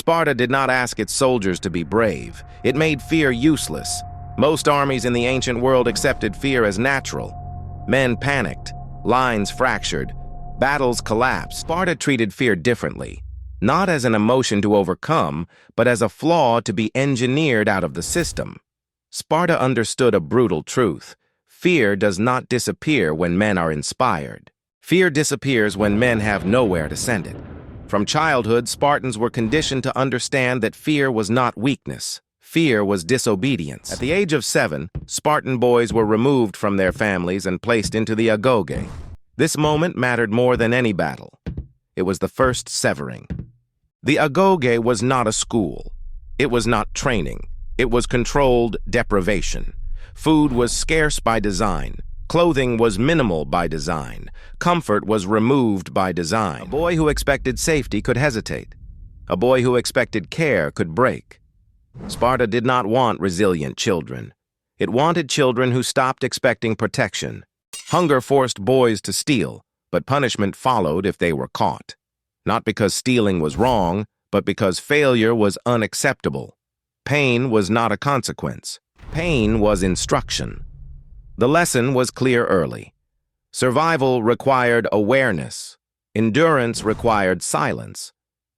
Sparta did not ask its soldiers to be brave. It made fear useless. Most armies in the ancient world accepted fear as natural. Men panicked, lines fractured, battles collapsed. Sparta treated fear differently, not as an emotion to overcome, but as a flaw to be engineered out of the system. Sparta understood a brutal truth. Fear does not disappear when men are inspired. Fear disappears when men have nowhere to send it. From childhood, Spartans were conditioned to understand that fear was not weakness. Fear was disobedience. At the age of 7, Spartan boys were removed from their families and placed into the agoge. This moment mattered more than any battle. It was the first severing. The agoge was not a school. It was not training. It was controlled deprivation. Food was scarce by design. Clothing was minimal by design. Comfort was removed by design. A boy who expected safety could hesitate. A boy who expected care could break. Sparta did not want resilient children. It wanted children who stopped expecting protection. Hunger forced boys to steal, but punishment followed if they were caught. Not because stealing was wrong, but because failure was unacceptable. Pain was not a consequence. Pain was instruction. The lesson was clear early. Survival required awareness. Endurance required silence.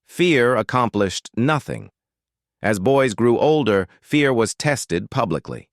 Fear accomplished nothing. As boys grew older, fear was tested publicly.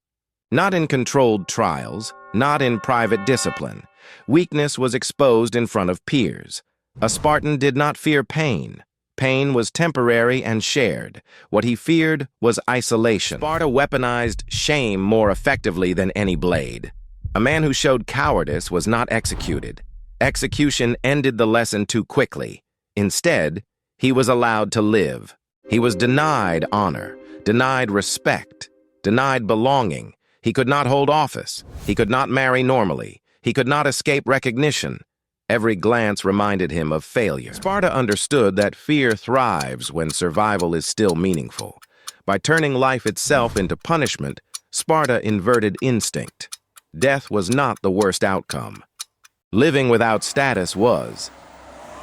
Not in controlled trials, not in private discipline. Weakness was exposed in front of peers. A Spartan did not fear pain. Pain was temporary and shared. What he feared was isolation. Sparta weaponized shame more effectively than any blade. A man who showed cowardice was not executed. Execution ended the lesson too quickly. Instead, he was allowed to live. He was denied honor, denied respect, denied belonging. He could not hold office. He could not marry normally. He could not escape recognition. Every glance reminded him of failure. Sparta understood that fear thrives when survival is still meaningful. By turning life itself into punishment, Sparta inverted instinct. Death was not the worst outcome. Living without status was.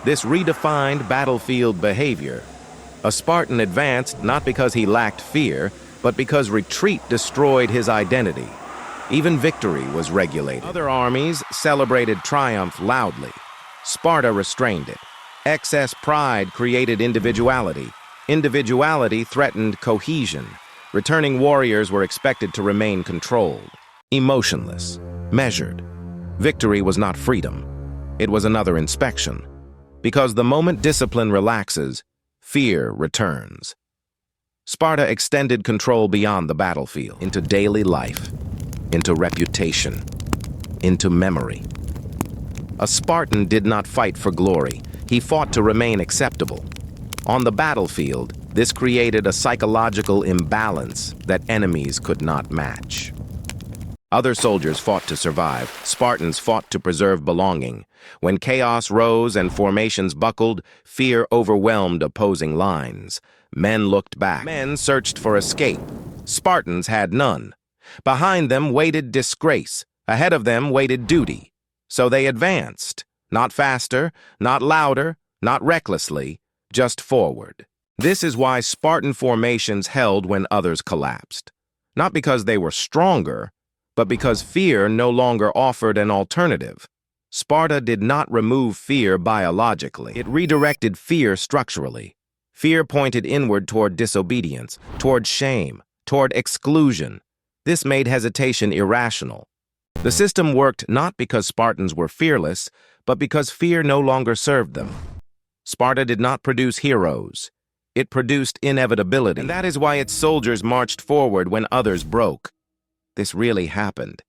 This redefined battlefield behavior. A Spartan advanced not because he lacked fear, but because retreat destroyed his identity. Even victory was regulated. Other armies celebrated triumph loudly. Sparta restrained it. Excess pride created individuality. Individuality threatened cohesion. Returning warriors were expected to remain controlled, emotionless, measured. Victory was not freedom. It was another inspection. Because the moment discipline relaxes, fear returns. Sparta extended control beyond the battlefield, into daily life, into reputation, into memory. A Spartan did not fight for glory. He fought to remain acceptable. On the battlefield, this created a psychological imbalance that enemies could not match. Other soldiers fought to survive. Spartans fought to preserve belonging. When chaos rose and formations buckled, fear overwhelmed opposing lines. Men looked back. Men searched for escape. Spartans had none. Behind them waited disgrace. Ahead of them waited duty. So they advanced. Not faster, not louder, not recklessly, just forward. This is why Spartan formations held when others collapsed. Not because they were stronger, but because fear no longer offered an alternative. Sparta did not remove fear biologically. It redirected fear structurally. Fear pointed inward toward disobedience, toward shame, toward exclusion. This made hesitation irrational. The system worked not because Spartans were fearless, but because fear no longer served them. Sparta did not produce heroes. It produced inevitability. And that is why its soldiers marched forward when others broke. This really happened.